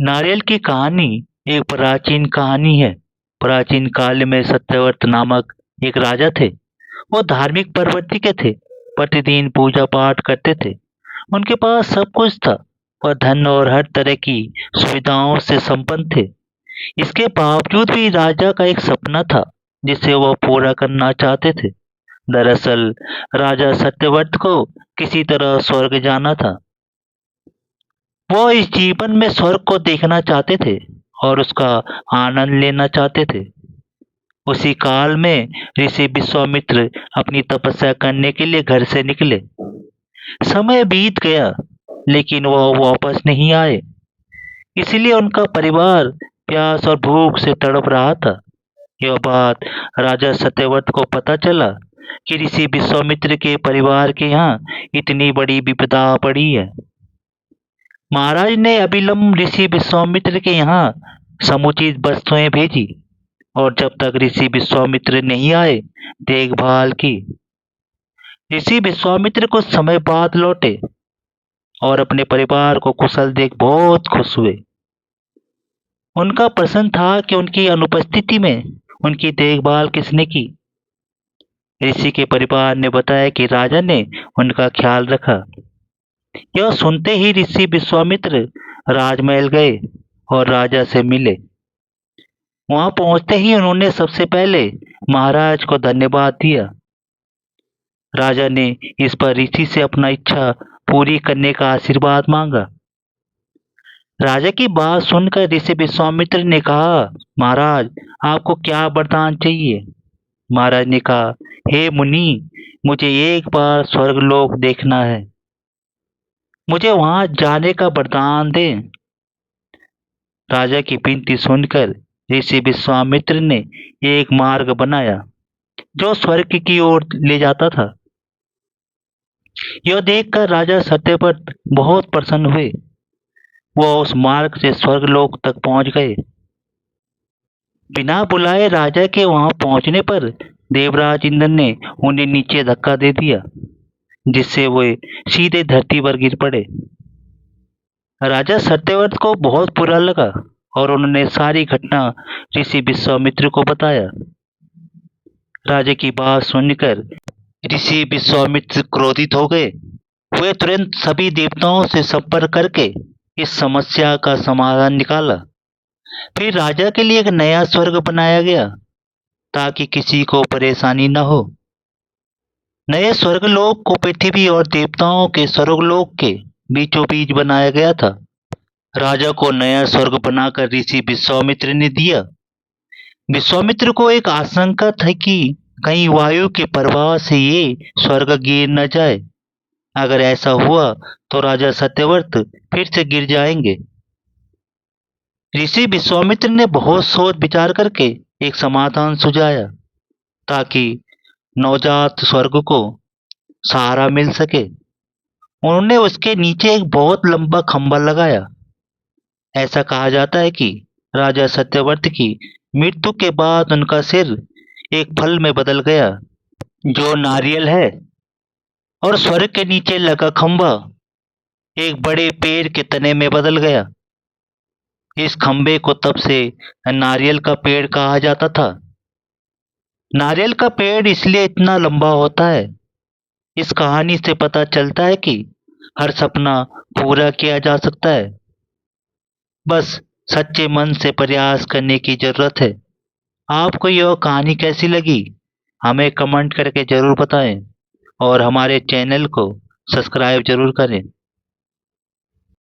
नारियल की कहानी एक प्राचीन कहानी है। प्राचीन काल में सत्यव्रत नामक एक राजा थे। वो धार्मिक प्रवृत्ति के थे। प्रतिदिन पूजा पाठ करते थे। उनके पास सब कुछ था। वह धन और हर तरह की सुविधाओं से संपन्न थे। इसके बावजूद भी राजा का एक सपना था जिसे वह पूरा करना चाहते थे। दरअसल राजा सत्यव्रत को किसी तरह स्वर्ग जाना था। वो इस जीवन में स्वर्ग को देखना चाहते थे और उसका आनंद लेना चाहते थे। उसी काल में ऋषि विश्वामित्र अपनी तपस्या करने के लिए घर से निकले। समय बीत गया लेकिन वह वापस नहीं आए। इसलिए उनका परिवार प्यास और भूख से तड़प रहा था। यह बात राजा सत्यव्रत को पता चला कि ऋषि विश्वामित्र के परिवार के यहाँ इतनी बड़ी विपदा पड़ी है। महाराज ने अविलंब ऋषि विश्वामित्र के यहाँ समुचित वस्तुएं भेजी और जब तक ऋषि विश्वामित्र नहीं आए देखभाल की। ऋषि विश्वामित्र कुछ समय बाद लौटे और अपने परिवार को कुशल देख बहुत खुश हुए। उनका प्रश्न था कि उनकी अनुपस्थिति में उनकी देखभाल किसने की। ऋषि के परिवार ने बताया कि राजा ने उनका ख्याल रखा। यह सुनते ही ऋषि विश्वामित्र राजमहल गए और राजा से मिले। वहां पहुंचते ही उन्होंने सबसे पहले महाराज को धन्यवाद दिया। राजा ने इस पर ऋषि से अपना इच्छा पूरी करने का आशीर्वाद मांगा। राजा की बात सुनकर ऋषि विश्वामित्र ने कहा, महाराज आपको क्या वरदान चाहिए। महाराज ने कहा, हे मुनि, मुझे एक बार स्वर्गलोक देखना है। मुझे वहां जाने का वरदान दें। राजा की विनती सुनकर ऋषि विश्वामित्र ने एक मार्ग बनाया जो स्वर्ग की ओर ले जाता था। यह देखकर राजा सत्यव्रत बहुत प्रसन्न हुए। वह उस मार्ग से स्वर्गलोक तक पहुंच गए। बिना बुलाए राजा के वहां पहुंचने पर देवराज इंद्र ने उन्हें नीचे धक्का दे दिया, जिससे वे सीधे धरती पर गिर पड़े। राजा सत्यव्रत को बहुत बुरा लगा और उन्होंने सारी घटना ऋषि विश्वामित्र को बताया। राजा की बात सुनकर ऋषि विश्वामित्र क्रोधित हो गए। वे तुरंत सभी देवताओं से संपर्क करके इस समस्या का समाधान निकाला। फिर राजा के लिए एक नया स्वर्ग बनाया गया ताकि किसी को परेशानी न हो। नए स्वर्गलोक को पृथ्वी और देवताओं के स्वर्गलोक के बीचों बीच बनाया गया था। राजा को नया स्वर्ग बनाकर ऋषि विश्वामित्र ने दिया। विश्वामित्र को एक आशंका थी कि कहीं वायु के प्रभाव से ये स्वर्ग गिर न जाए। अगर ऐसा हुआ तो राजा सत्यव्रत फिर से गिर जाएंगे। ऋषि विश्वामित्र ने बहुत सोच विचार करके एक समाधान सुझाया ताकि नवजात स्वर्ग को सहारा मिल सके। उन्होंने उसके नीचे एक बहुत लंबा खंभा लगाया। ऐसा कहा जाता है कि राजा सत्यव्रत की मृत्यु के बाद उनका सिर एक फल में बदल गया जो नारियल है, और स्वर्ग के नीचे लगा खंभा एक बड़े पेड़ के तने में बदल गया। इस खंबे को तब से नारियल का पेड़ कहा जाता था। नारियल का पेड़ इसलिए इतना लंबा होता है। इस कहानी से पता चलता है कि हर सपना पूरा किया जा सकता है, बस सच्चे मन से प्रयास करने की जरूरत है। आपको यह कहानी कैसी लगी हमें कमेंट करके जरूर बताएं और हमारे चैनल को सब्सक्राइब जरूर करें।